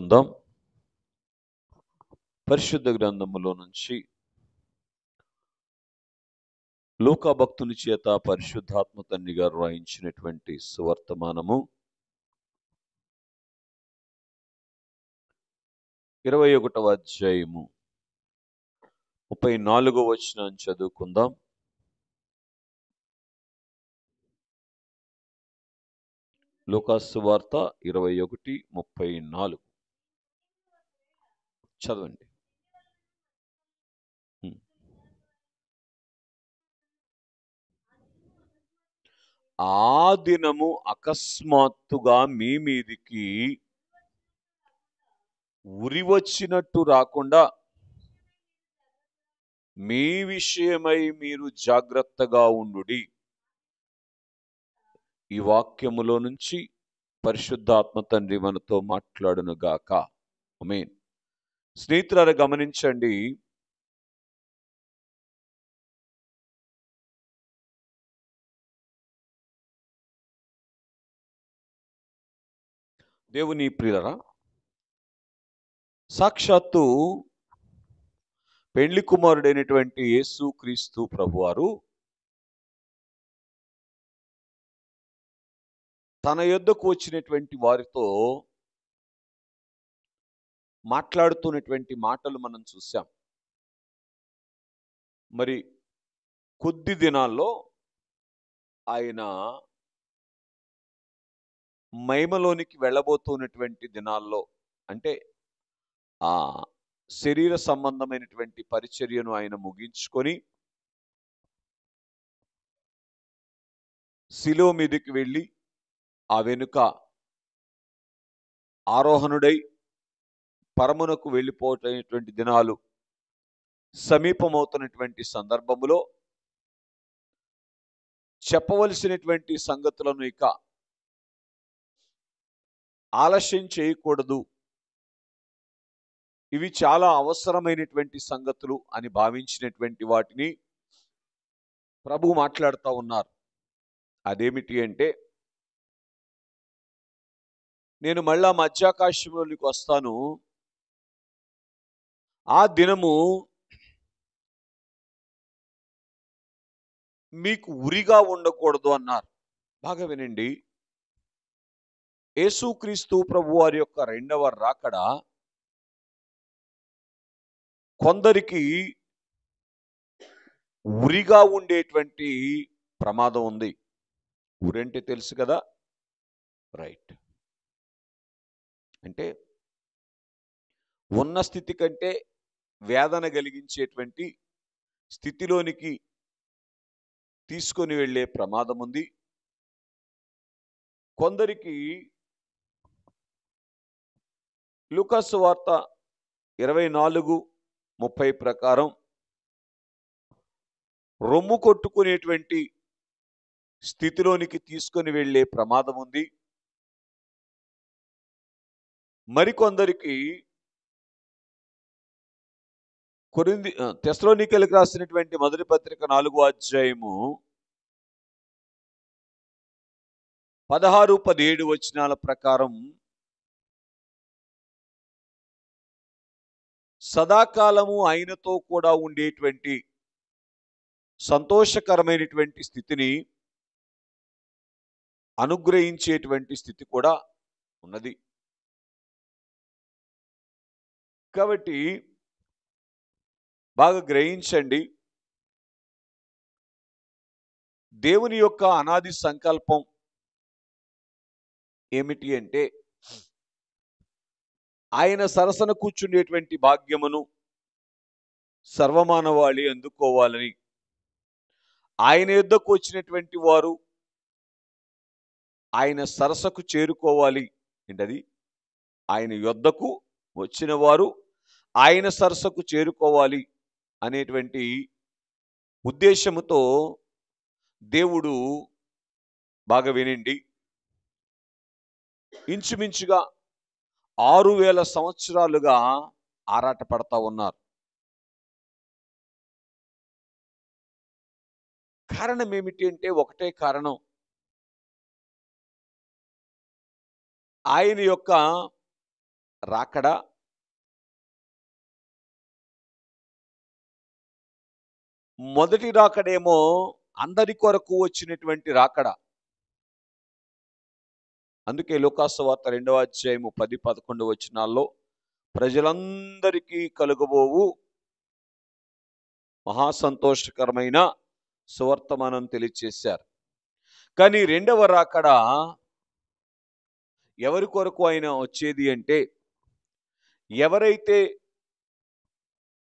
చదువుకుందాం. పరిశుద్ధ గ్రంథములో నుంచి లూకా భక్తుని చేత పరిశుద్ధాత్మ తండ్రి గారు రాయించినటువంటి సువర్తమానము 21వ అధ్యాయము 34వ వచనం చదువుకుందాం. లూకా సువార్త 21:34 చదవండి. ఆ దినము అకస్మాత్తుగా మీ మీదికి ఉరి వచ్చినట్టు రాకుండా మీ విషయమై మీరు జాగ్రత్తగా ఉండుడి. ఈ వాక్యములో నుంచి పరిశుద్ధాత్మ తండ్రి మనతో మాట్లాడును గాక. ఆమేన్. స్నేహితులారా, గమనించండి. దేవుని ప్రియులరా, సాక్షాత్తు పెండ్లి కుమారుడైనటువంటి యేసు క్రీస్తు ప్రభువారు తన యొద్దకు వచ్చినటువంటి వారితో మాట్లాడుతున్నటువంటి మాటలు మనం చూసాం. మరి కొద్ది దినాల్లో ఆయన మహిమలోనికి వెళ్ళబోతున్నటువంటి దినాల్లో, అంటే ఆ శరీర సంబంధమైనటువంటి పరిచర్యను ఆయన ముగించుకొని శిలువ మీదకి వెళ్ళి ఆ వెనుక ఆరోహణుడై పరమునకు వెళ్ళిపోతున్నటువంటి దినాలు సమీపమవుతున్నటువంటి సందర్భములో చెప్పవలసినటువంటి సంగతులను ఇక ఆలస్యం చేయకూడదు, ఇవి చాలా అవసరమైనటువంటి సంగతులు అని భావించినటువంటి వాటిని ప్రభువు మాట్లాడుతూ ఉన్నారు. అదేమిటి అంటే, నేను మళ్ళా మధ్యాకాశంలోనికి వస్తాను, ఆ దినము మీకు ఉరిగా ఉండకూడదు అన్నారు. బాగా వినండి. యేసుక్రీస్తు ప్రభు వారి యొక్క రెండవ రాకడ కొందరికి ఉరిగా ఉండేటువంటి ప్రమాదం ఉంది. ఉరంటే తెలుసు కదా, రైట్. అంటే ఉన్న స్థితి కంటే వేదన కలిగించేటువంటి స్థితిలోనికి తీసుకొని వెళ్ళే ప్రమాదం ఉంది. కొందరికి లూకా సువార్త 24:30 ప్రకారం రొమ్ము కొట్టుకునేటువంటి స్థితిలోనికి తీసుకొని వెళ్ళే ప్రమాదం ఉంది. మరికొందరికి తెస్సలోనికీయులకు రాసినటువంటి మొదటి పత్రిక 4వ అధ్యాయము 16-17 వచనాల ప్రకారం సదాకాలము ఆయనతో కూడా ఉండేటువంటి సంతోషకరమైనటువంటి స్థితిని అనుగ్రహించేటువంటి స్థితి కూడా ఉన్నది. కాబట్టి బాగా గ్రహించండి. దేవుని యొక్క అనాది సంకల్పం ఏమిటి అంటే, ఆయన సరసన కూర్చునేటువంటి భాగ్యమును సర్వమానవాళి అందుకోవాలని, ఆయన యొద్దకు వచ్చినటువంటి వారు ఆయన సరసకు చేరుకోవాలి. ఏంటది? ఆయన యొద్దకు వచ్చిన వారు ఆయన సరసకు చేరుకోవాలి అనేటువంటి ఉద్దేశముతో దేవుడు, బాగా వినండి, ఇంచుమించుగా 6000 సంవత్సరాలుగా ఆరాటపడతా ఉన్నారు. కారణం ఏమిటి అంటే, ఒకటే కారణం. ఆయన యొక్క రాకడ, మొదటి రాకడేమో అందరి కొరకు వచ్చినటువంటి రాకడ. అందుకే లూకాసు వార్త 2వ అధ్యాయము 10, 11 వచనాల్లో ప్రజలందరికీ కలుగబోవు మహాసంతోషకరమైన సువర్తమానం తెలియచేశారు. కానీ రెండవ రాకడ ఎవరి కొరకు ఆయన వచ్చేది అంటే, ఎవరైతే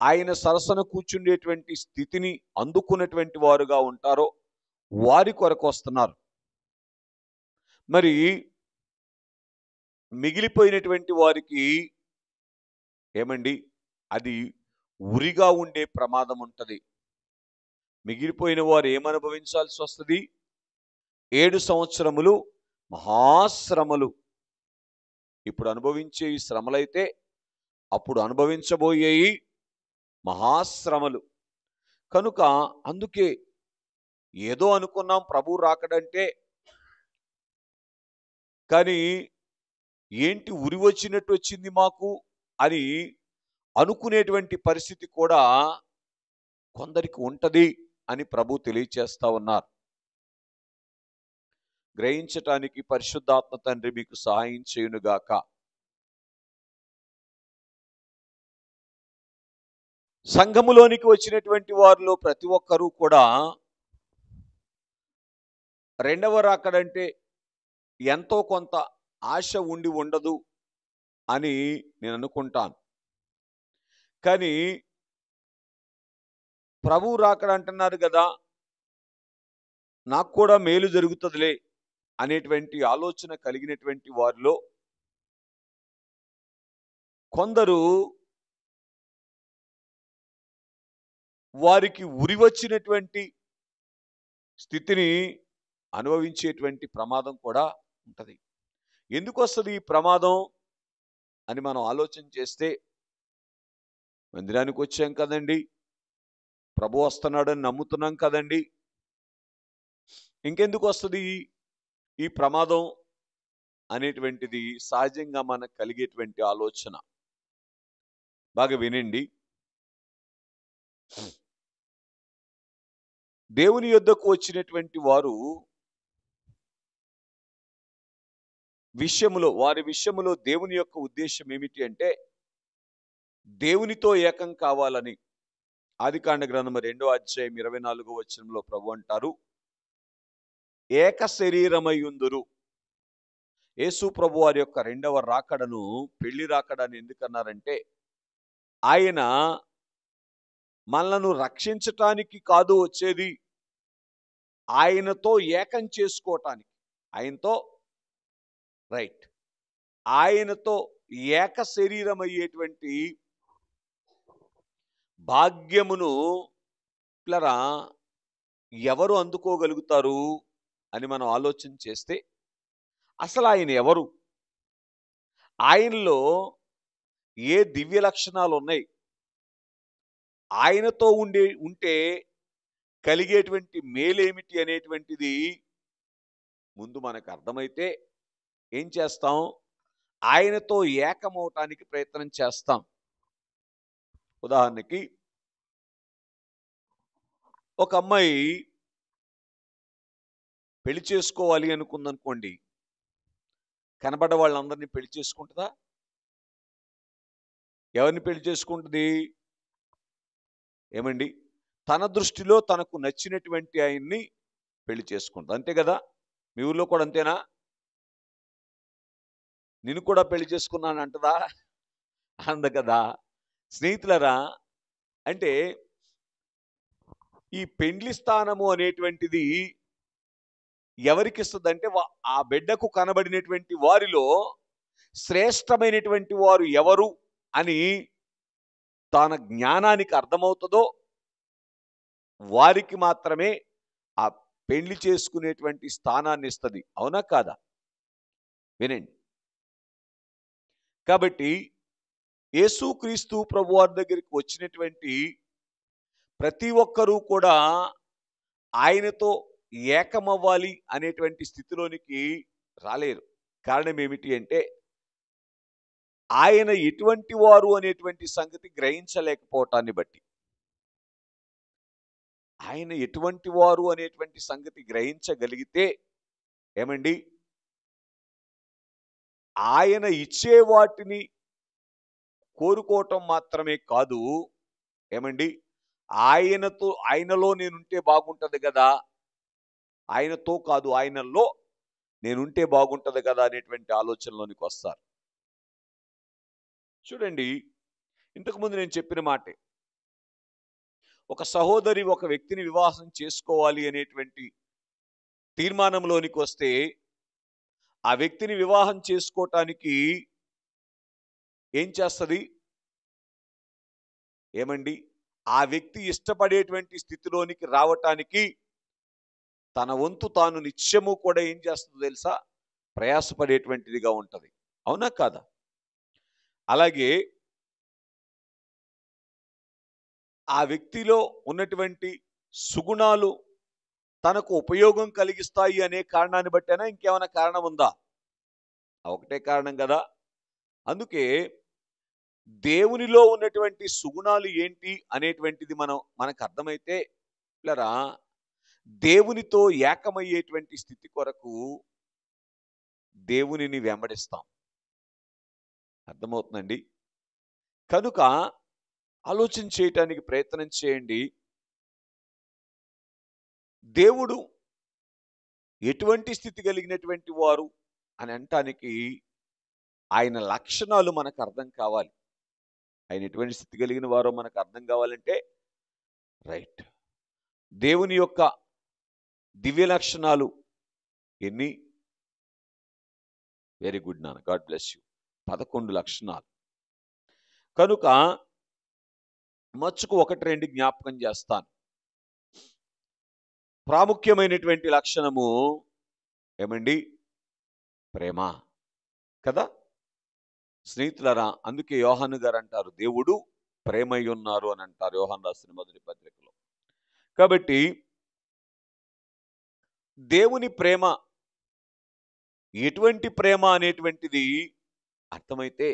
ఆయన సరసన కూర్చుండేటువంటి స్థితిని అందుకున్నటువంటి వారుగా ఉంటారో వారి కొరకు వస్తున్నారు. మరి మిగిలిపోయినటువంటి వారికి ఏమండి, అది ఉరిగా ఉండే ప్రమాదం ఉంటుంది. మిగిలిపోయిన వారు ఏమనుభవించాల్సి వస్తుంది? 7 సంవత్సరములు మహాశ్రమలు. ఇప్పుడు అనుభవించే ఈ శ్రమలైతే అప్పుడు అనుభవించబోయేవి మహాశ్రమలు. కనుక అందుకే ఏదో అనుకున్నాం ప్రభు రాకడంటే, కానీ ఏంటి ఉరి వచ్చినట్టు వచ్చింది మాకు అని అనుకునేటువంటి పరిస్థితి కూడా కొందరికి ఉంటది అని ప్రభు తెలియచేస్తా ఉన్నారు. గ్రహించటానికి పరిశుద్ధాత్మ తండ్రి మీకు సహాయం చేయునుగాక. సంఘములోనికి వచ్చినటువంటి వారిలో ప్రతి ఒక్కరూ కూడా రెండవ రాకడంటే ఎంతో కొంత ఆశ ఉండి ఉండదు అని నేను అనుకుంటాను. కానీ ప్రభు రాకడ అంటున్నారు కదా, నాకు కూడా మేలు జరుగుతుందిలే అనేటువంటి ఆలోచన కలిగినటువంటి వారిలో కొందరు వారికి ఉరి వచ్చినటువంటి స్థితిని అనుభవించేటువంటి ప్రమాదం కూడా ఉంటుంది. ఎందుకు వస్తుంది ఈ ప్రమాదం అని మనం ఆలోచన చేస్తే, మందిరానికి వచ్చాం కదండి, ప్రభు వస్తున్నాడని నమ్ముతున్నాం కదండి, ఇంకెందుకు వస్తుంది ఈ ప్రమాదం అనేటువంటిది సహజంగా మనకు కలిగేటువంటి ఆలోచన. బాగా వినండి. దేవుని యొద్దకు వచ్చినటువంటి వారు వారి విషయములో దేవుని యొక్క ఉద్దేశం ఏమిటి అంటే, దేవునితో ఏకం కావాలని. ఆదికాండ గ్రంథం 2వ అధ్యాయం 24వ వచనంలో ప్రభు అంటారు, ఏక శరీరమై ఉందురు. యేసు ప్రభు వారి యొక్క రెండవ రాకడను పెళ్లి రాకడని ఎందుకన్నారంటే, ఆయన మనలను రక్షించటానికి కాదు వచ్చేది, ఆయనతో ఏకం చేసుకోవటానికి. ఆయనతో ఏక శరీరమయ్యేటువంటి భాగ్యమును పిల్లరా ఎవరు అందుకోగలుగుతారు అని మనం ఆలోచన చేస్తే, అసలు ఆయన ఎవరు? ఆయనలో ఏ దివ్య లక్షణాలు ఉన్నాయి? ఆయనతో ఉంటే కలిగేటువంటి మేలేమిటి అనేటువంటిది ముందు మనకు అర్థమైతే ఏం చేస్తాం? ఆయనతో ఏకమవటానికి ప్రయత్నం చేస్తాం. ఉదాహరణకి ఒక అమ్మాయి పెళ్లి చేసుకోవాలి అనుకుందనుకోండి, కనబడ్డ వాళ్ళందరినీ పెళ్లి చేసుకుంటుందా? ఎవరిని పెళ్లి చేసుకుంటుంది? ఏమండి, తన దృష్టిలో తనకు నచ్చినటువంటి ఆయన్ని పెళ్లి చేసుకుంటుంది. అంతే కదా? మీ ఊళ్ళో కూడా అంతేనా? నిన్ను కూడా పెళ్లి చేసుకున్నాను అంటదా? అంద కదా. స్నేహితులరా, అంటే ఈ పెండ్లి స్థానము అనేటువంటిది ఎవరికి ఇస్తుందంటే, ఆ బిడ్డకు కనబడినటువంటి వారిలో శ్రేష్టమైనటువంటి వారు ఎవరు అని తన జ్ఞానానికి అర్థమవుతుందో వారికి మాత్రమే ఆ పెళ్లి చేసుకునేటువంటి స్థానాన్ని ఇస్తుంది. అవునా కాదా? వినండి. కాబట్టి యేసుక్రీస్తు ప్రభువారి దగ్గరికి వచ్చినటువంటి ప్రతి ఒక్కరూ కూడా ఆయనతో ఏకమవ్వాలి అనేటువంటి స్థితిలోనికి రాలేరు. కారణం ఏమిటి అంటే, ఆయన ఎటువంటి వారు అనేటువంటి సంగతి గ్రహించలేకపోవటాన్ని బట్టి, ఆయన ఎటువంటి వారు అనేటువంటి సంగతి గ్రహించగలిగితే ఏమండి, ఆయన ఇచ్చే వాటిని కోరుకోవటం మాత్రమే కాదు, ఏమండి, ఆయనలో నేనుంటే బాగుంటది కదా, ఆయనతో కాదు ఆయనలో నేనుంటే బాగుంటది కదా అనేటువంటి ఆలోచనలోనికి వస్తారు. చూడండి, ఇంతకుముందు నేను చెప్పిన మాటే, ఒక సహోదరి ఒక వ్యక్తిని వివాహం చేసుకోవాలి అనేటువంటి తీర్మానంలోనికి వస్తే ఆ వ్యక్తిని వివాహం చేసుకోవటానికి ఏం చేస్తుంది, ఏమండి, ఆ వ్యక్తి ఇష్టపడేటువంటి స్థితిలోనికి రావటానికి తన వంతు తాను నిత్యము కూడా ఏం చేస్తుందో తెలుసా, ప్రయాసపడేటువంటిదిగా ఉంటది. అవునా కాదా? అలాగే ఆ వ్యక్తిలో ఉన్నటువంటి సుగుణాలు తనకు ఉపయోగం కలిగిస్తాయి అనే కారణాన్ని బట్టేనా, ఇంకేమైనా కారణం ఉందా? ఒకటే కారణం కదా. అందుకే దేవునిలో ఉన్నటువంటి సుగుణాలు ఏంటి అనేటువంటిది మనకు అర్థమైతే పిల్లరా, దేవునితో ఏకమయ్యేటువంటి స్థితి కొరకు దేవునిని వెంబడిస్తాం. అర్థమవుతుందండి? కనుక ఆలోచన చేయటానికి ప్రయత్నం చేయండి. దేవుడు ఎటువంటి స్థితి కలిగినటువంటి వారు అని అంటానికి ఆయన లక్షణాలు మనకు అర్థం కావాలి. ఆయన ఎటువంటి స్థితి కలిగిన వారో మనకు అర్థం కావాలంటే రైట్, దేవుని యొక్క దివ్య లక్షణాలు ఎన్ని? వెరీ గుడ్ నాన్న, గాడ్ బ్లెస్ యూ. 11 లక్షణాలు. కనుక మచ్చుకు 1-2 జ్ఞాపకం చేస్తాను. ప్రాముఖ్యమైనటువంటి లక్షణము ఏమండి? ప్రేమ కదా స్నేహితులారా. అందుకే యోహాను గారు అంటారు, దేవుడు ప్రేమై ఉన్నారు అని అంటారు యోహాను రాసిన మొదటి పత్రికలో. కాబట్టి దేవుని ప్రేమ ఎటువంటి ప్రేమ అనేటువంటిది అర్థమైతే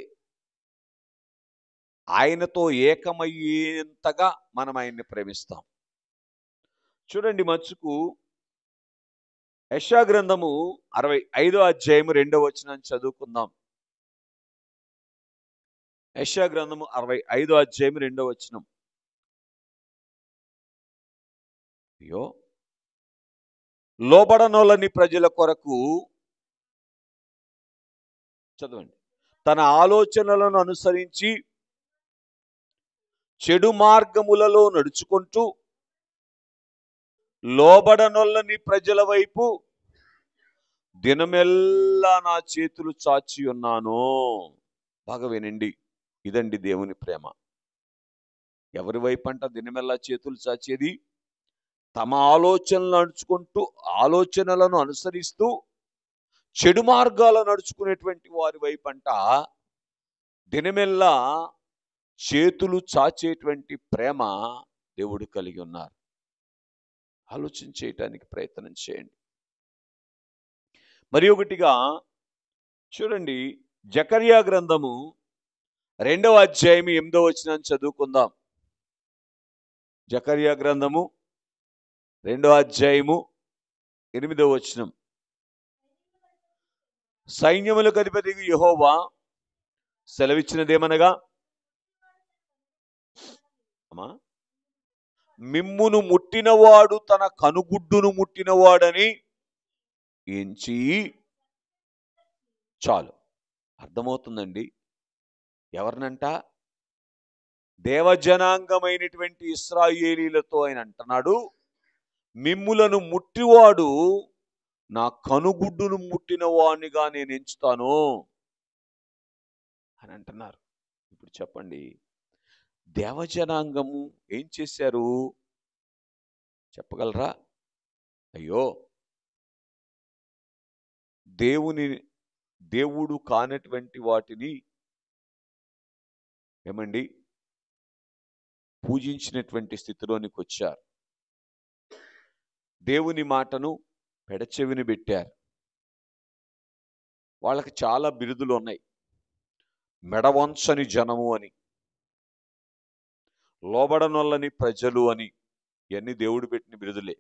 ఆయనతో ఏకమయ్యేంతగా మనం ఆయన్ని ప్రేమిస్తాం. చూడండి, మచ్చుకు యెషయా గ్రంథము 65వ అధ్యాయము 2వ వచనాన్ని చదువుకుందాం. యెషయా గ్రంథము 65వ అధ్యాయము 2వ వచనం. అయ్యో, లోబడనోలని ప్రజల కొరకు చదవండి, తన ఆలోచనలను అనుసరించి చెడు మార్గములలో నడుచుకుంటూ లోబడనొల్లని ప్రజల వైపు దినమెల్లా నా చేతులు చాచి ఉన్నాను. బాగా వినండి, ఇదండి దేవుని ప్రేమ. ఎవరి వైపు అంట దినమెల్లా చేతులు చాచేది? తమ ఆలోచనలు నడుచుకుంటూ, ఆలోచనలను అనుసరిస్తూ చెడు మార్గాలు నడుచుకునేటువంటి వారి వైపు అంట దినమెల్లా చేతులు చాచేటువంటి ప్రేమ దేవుడు కలిగి ఉన్నారు. ఆలోచన చేయటానికి ప్రయత్నం చేయండి. మరి ఒకటిగా చూడండి, జకర్యా గ్రంథము 2వ అధ్యాయము 8వ వచనాన్ని చదువుకుందాం. జకర్యా గ్రంథము 2వ అధ్యాయము 8వ వచనం. సైన్యములకు అధిపతి యెహోవా సెలవిచ్చినదేమనగా, అమ్మా, మిమ్మును ముట్టినవాడు తన కనుగుడ్డును ముట్టినవాడని ఎంచి. చాలు, అర్థమవుతుందండి. ఎవరినంట? దేవజనాంగమైనటువంటి ఇశ్రాయేలీలతో ఆయన అంటున్నాడు, మిమ్ములను ముట్టివాడు నా కనుగుడ్డును ముట్టిన వాడినిగా నేను ఎంచుతాను అని అంటున్నారు. ఇప్పుడు చెప్పండి, దేవజనాంగము ఏం చేశారు చెప్పగలరా? అయ్యో, దేవుడు కానటువంటి వాటిని ఏమండి పూజించినటువంటి స్థితిలోనికి వచ్చారు. దేవుని మాటను పెడచెవిని పెట్టారు. వాళ్ళకి చాలా బిరుదులు ఉన్నాయి. మెడవంచని జనము అని, లోబడనొల్లని ప్రజలు అని, ఇవన్నీ దేవుడు పెట్టిన బిరుదులే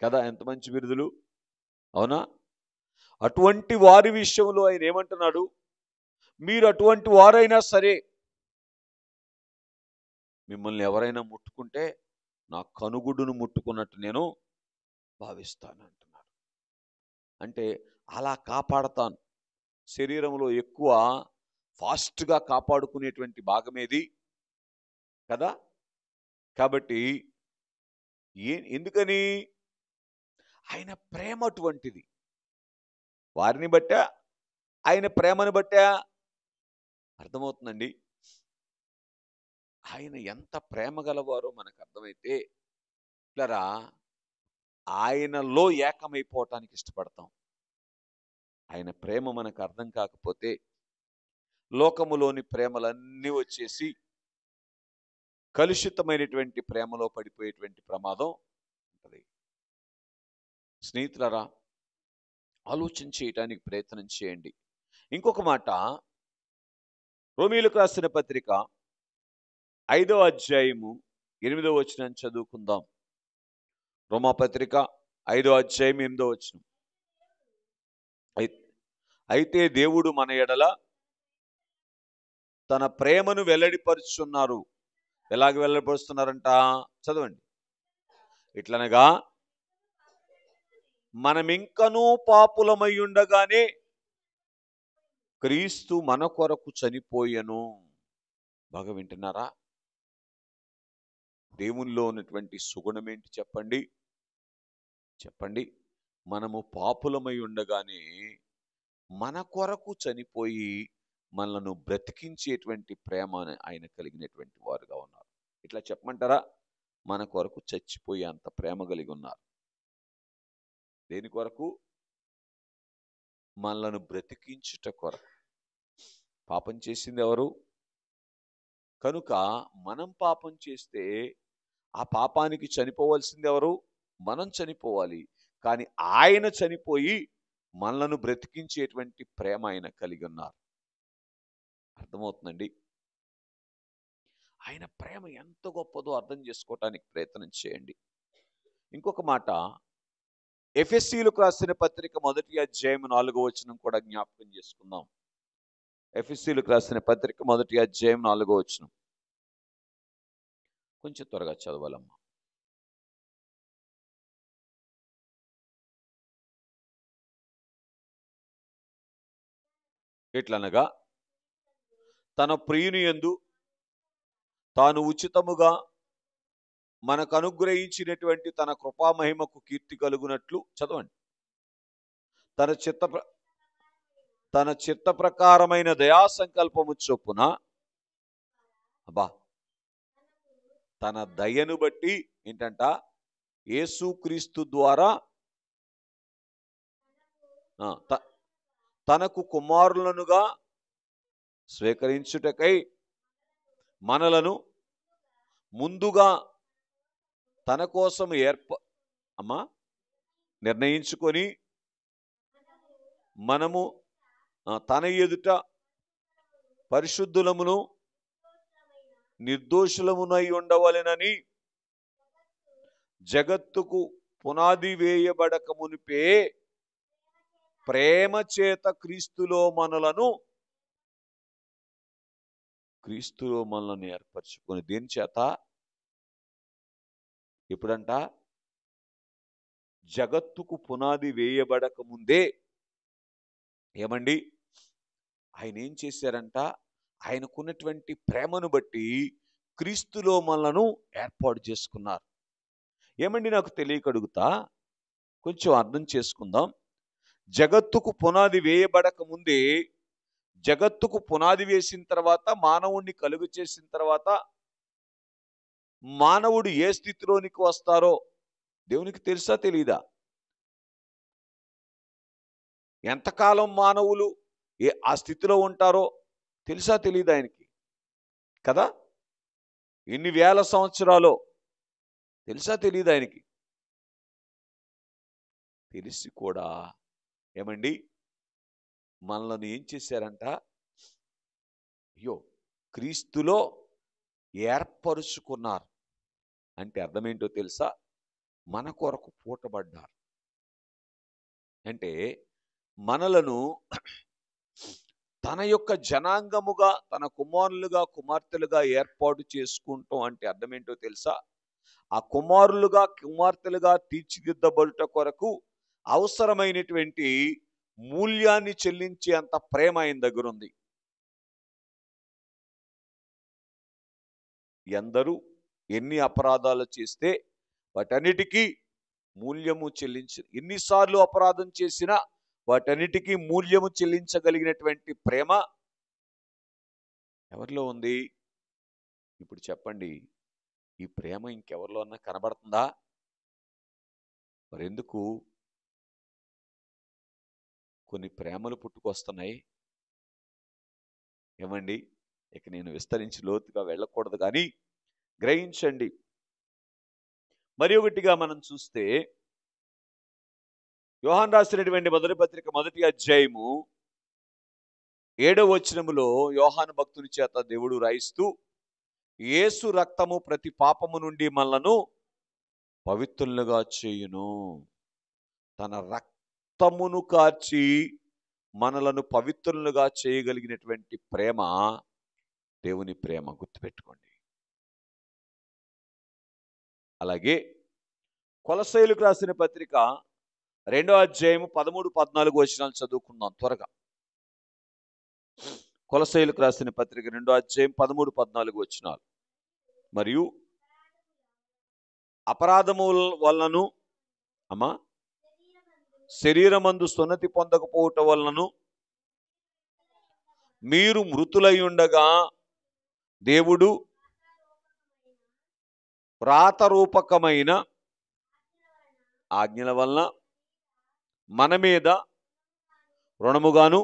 కదా. ఎంత మంచి బిరుదులు, అవునా? అటువంటి వారి విషయంలో ఆయన ఏమంటున్నాడు? మీరు అటువంటి వారైనా సరే మిమ్మల్ని ఎవరైనా ముట్టుకుంటే నా కనుగుడ్డును ముట్టుకున్నట్టు నేను భావిస్తాను అంటున్నాడు. అంటే అలా కాపాడతాను. శరీరంలో ఎక్కువ ఫాస్ట్గా కాపాడుకునేటువంటి భాగమేది కదా. కాబట్టి ఎందుకని? ఆయన ప్రేమ అటువంటిది. వారిని బట్టా, ఆయన ప్రేమను బట్టా అర్థమవుతుందండి. ఆయన ఎంత ప్రేమ గలవారో మనకు అర్థమైతే ఇట్లరా ఆయనలో ఏకమైపోవటానికి ఇష్టపడతాం. ఆయన ప్రేమ మనకు అర్థం కాకపోతే లోకములోని ప్రేమలన్నీ వచ్చేసి కలుషితమైనటువంటి ప్రేమలో పడిపోయేటువంటి ప్రమాదం ఉంటుంది. స్నేహితులరా, ఆలోచన చేయటానికి ప్రయత్నం చేయండి. ఇంకొక మాట, రోమీయులకు రాసిన పత్రిక 5వ అధ్యాయము 8వ వచనం చదువుకుందాం. రోమాపత్రిక 5వ అధ్యాయం 8వ వచనం. అయితే దేవుడు మన ఎడల తన ప్రేమను వెల్లడిపరుచున్నారు. ఎలాగ వెల్లడిపరుస్తున్నారంట? చదవండి. ఇట్లనగా మనమింకనూ పాపులమై ఉండగానే క్రీస్తు మన కొరకు చనిపోయెను. బాగా వింటున్నారా? దేవునిలో ఉన్నటువంటి సుగుణం ఏంటి చెప్పండి? చెప్పండి. మనము పాపులమై ఉండగానే మన కొరకు చనిపోయి మనలను బ్రతికించేటువంటి ప్రేమ ఆయన కలిగినటువంటి వారుగా ఉన్నారు. ఇట్లా చెప్పమంటారా? మన కొరకు చచ్చిపోయే అంత ప్రేమ కలిగి ఉన్నారు. దేని కొరకు? మనలను బ్రతికించుట కొరకు. పాపం చేసింది ఎవరు? కనుక మనం పాపం చేస్తే ఆ పాపానికి చనిపోవాల్సింది ఎవరు? మనం చనిపోవాలి. కానీ ఆయన చనిపోయి మనలను బ్రతికించేటువంటి ప్రేమ ఆయన కలిగి ఉన్నారు. అర్థమవుతుందండి? ఆయన ప్రేమ ఎంత గొప్పదో అర్థం చేసుకోవటానికి ప్రయత్నం చేయండి. ఇంకొక మాట, ఎఫెసీయులకు రాసిన పత్రిక 1వ అధ్యాయం 4వ వచనం కూడా జ్ఞాపకం చేసుకుందాం. ఎఫెసీయులకు రాసిన పత్రిక 1వ అధ్యాయం 4వ వచనం. కొంచెం త్వరగా చదవాలమ్మా. ఎట్లనగా తన ప్రియుని యందు తాను ఉచితముగా మనకు అనుగ్రహించినటువంటి తన కృపామహిమకు కీర్తి కలుగునట్లు, చదవండి, తన చిత్త ప్రకారమైన దయా సంకల్పము చొప్పున తన దయను బట్టి ఏంటంట? యేసుక్రీస్తు ద్వారా తనకు కుమారులనుగా స్వీకరించుటకై మనలను ముందుగా తన కోసం నిర్ణయించుకొని మనము తన ఎదుట పరిశుద్ధులమును నిర్దోషులమునై ఉండవలెనని జగత్తుకు పునాది వేయబడక మునిపే ప్రేమ చేత క్రీస్తులో మనలను ఏర్పరచుకొని. దేని చేత? ఎప్పుడంట? జగత్తుకు పునాది వేయబడక ముందే ఏమండి ఆయన ఏం చేశారంట? ఆయనకున్నటువంటి ప్రేమను బట్టి క్రీస్తులో మనలను ఏర్పాటు చేసుకున్నారు. ఏమండి నాకు తెలియక అడుగుతా, కొంచెం అర్థం చేసుకుందాం. జగత్తుకు పునాది వేయబడక ముందే, జగత్తుకు పునాది వేసిన తర్వాత, మానవుణ్ణి కలుగు చేసిన తర్వాత మానవుడు ఏ స్థితిలోనికి వస్తారో దేవునికి తెలుసా తెలీదా? ఎంతకాలం మానవులు ఆ స్థితిలో ఉంటారో తెలుసా తెలీదా ఆయనకి? కదా? ఎన్ని వేల సంవత్సరాలు తెలుసా తెలీదా ఆయనకి? తెలిసి కూడా ఏమండి మనల్ని ఏం చేశారంట? అయ్యో, క్రీస్తులో ఏర్పరుచుకున్నారు అంటే అర్థమేంటో తెలుసా? మన కొరకు పూటబడ్డారు అంటే మనలను తన యొక్క జనాంగముగా, తన కుమారులుగా కుమార్తెలుగా ఏర్పాటు చేసుకుంటాం అంటే అర్థమేంటో తెలుసా? ఆ కుమారులుగా కుమార్తెలుగా తీర్చిదిద్దబడుట కొరకు అవసరమైనటువంటి మూల్యాన్ని చెల్లించే అంత ప్రేమ ఆయన దగ్గర ఉంది. ఎందరూ ఎన్ని అపరాధాలు చేస్తే వాటన్నిటికీ మూల్యము ఎన్నిసార్లు అపరాధం చేసినా వాటన్నిటికీ మూల్యము చెల్లించగలిగినటువంటి ప్రేమ ఎవరిలో ఉంది? ఇప్పుడు చెప్పండి, ఈ ప్రేమ ఇంకెవరిలో అన్నా కనబడుతుందా? మరెందుకు కొన్ని ప్రేమలు పుట్టుకొస్తున్నాయి? ఏమండి, ఇక నేను విస్తరించి లోతుగా వెళ్ళకూడదు, కానీ గ్రహించండి. మరి ఒకటిగా మనం చూస్తే యోహాను రాసినటువంటి మొదటి పత్రిక 1వ అధ్యాయము 7వ వచనములో యోహాను భక్తుని చేత దేవుడు రాయిస్తూ, యేసు రక్తము ప్రతి పాపము నుండి మనలను పవిత్రులుగా చేయును. తన రక్తమును కార్చి మనలను పవిత్రులుగా చేయగలిగినటువంటి ప్రేమ దేవుని ప్రేమ, గుర్తుపెట్టుకోండి. అలాగే కొలస్సీయులకు రాసిన పత్రిక 2వ అధ్యాయము 13, 14 వచనాలు చదువుకుందాం త్వరగా. కొలస్సీయులకు రాసిన పత్రిక 2వ అధ్యాయం 13, 14 వచనాలు. మరియు అపరాధము వలనను అమ్మా శరీరమందు సున్నతి పొందకపోవటం వలనను మీరు మృతులై ఉండగా దేవుడు ప్రాతరూపకమైన ఆజ్ఞల వలన మన మీద రుణముగాను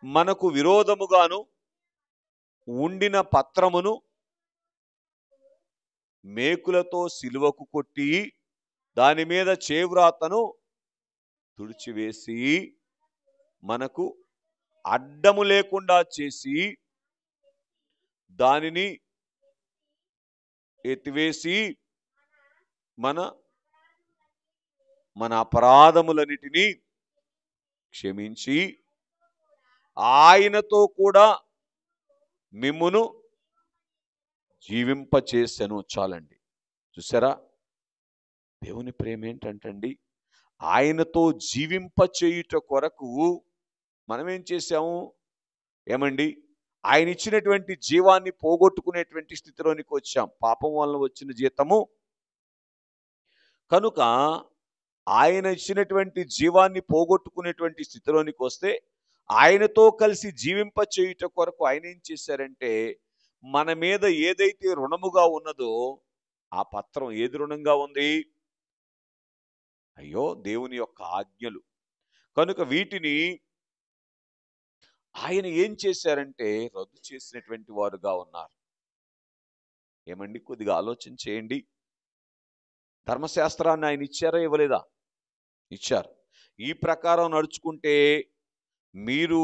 మనకు విరోధముగాను ఉండిన పత్రమును మేకులతో సిలువకు కొట్టి దాని మీద చేవ్రాతను తుడిచివేసి మనకు అడ్డము లేకుండా చేసి దానిని ఎత్తివేసి మన అపరాధములన్నిటినీ క్షమించి ఆయనతో కూడా మిమ్మును జీవింపచేసెను. చాలండి. చూసారా, దేవుని ప్రేమ ఏంటంటండి? ఆయనతో జీవింపచేయుట కొరకు మనం ఏం చేశాము? ఏమండి, ఆయన ఇచ్చినటువంటి జీవాన్ని పోగొట్టుకునేటువంటి స్థితిలోనికి వచ్చాం. పాపం వలన వచ్చిన జీతము కనుక ఆయన ఇచ్చినటువంటి జీవాన్ని పోగొట్టుకునేటువంటి స్థితిలోనికి వస్తే ఆయనతో కలిసి జీవింపచేయుట కొరకు ఆయన ఏం చేశారంటే, మన మీద ఏదైతే రుణముగా ఉన్నదో ఆ పత్రం ఏది రుణంగా ఉంది? అయ్యో, దేవుని యొక్క ఆజ్ఞలు. కనుక వీటిని ఆయన ఏం చేశారంటే రద్దు చేసినటువంటి వారుగా ఉన్నారు. ఏమండి, కొద్దిగా ఆలోచన చేయండి. ధర్మశాస్త్రాన్ని ఆయన ఇచ్చారా, ఇవ్వలేదా? ఇచ్చారు. ఈ ప్రకారం నడుచుకుంటే మీరు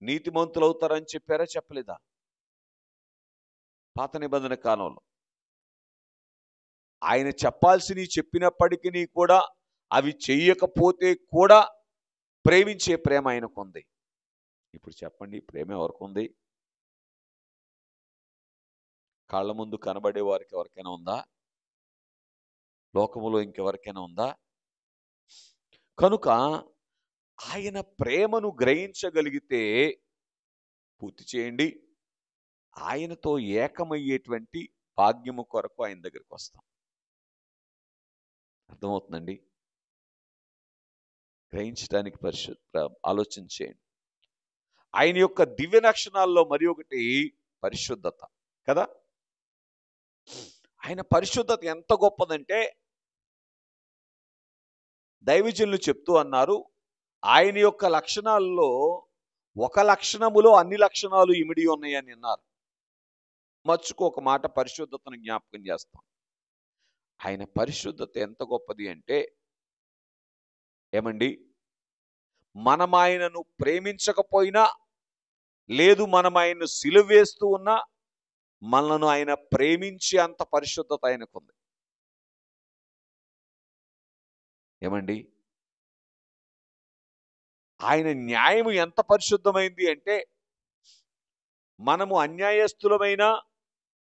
నీతిమంతులు అవుతారని చెప్పారా, చెప్పలేదా? పాత నిబంధన కాలంలో ఆయన చెప్పాల్సినవి చెప్పినప్పటికీ కూడా అవి చెయ్యకపోతే కూడా ప్రేమించే ప్రేమ ఆయనకుంది. ఇప్పుడు చెప్పండి, ప్రేమ ఎవరికి ఉంది? కళ్ళ ముందు కనబడే వారికి ఎవరికైనా ఉందా? లోకములో ఇంకెవరికైనా ఉందా? కనుక ఆయన ప్రేమను గ్రహించగలిగితే పూర్తి చేయండి, ఆయనతో ఏకమయ్యేటువంటి భాగ్యము కొరకు ఆయన దగ్గరికి వస్తాం. అర్థమవుతుందండి? గ్రహించడానికి ఆలోచన చేయండి. ఆయన యొక్క దివ్య లక్షణాల్లో మరి ఒకటి పరిశుద్ధత కదా. ఆయన పరిశుద్ధత ఎంత గొప్పదంటే దైవజనులు చెప్తూ అన్నారు, ఆయన యొక్క లక్షణాల్లో ఒక లక్షణములో అన్ని లక్షణాలు ఇమిడి ఉన్నాయని అన్నారు. మచ్చుకు ఒక మాట పరిశుద్ధతను జ్ఞాపకం చేస్తాం. ఆయన పరిశుద్ధత ఎంత గొప్పది అంటే, ఏమండి, మనం ఆయనను ప్రేమించకపోయినా లేదు మనం ఆయన్ను సిలువ వేస్తూ ఉన్నా మనలను ఆయన ప్రేమించి అంత పరిశుద్ధత ఆయనకుంది. ఏమండి, ఆయన న్యాయం ఎంత పరిశుద్ధమైంది అంటే, మనము అన్యాయస్తులమైన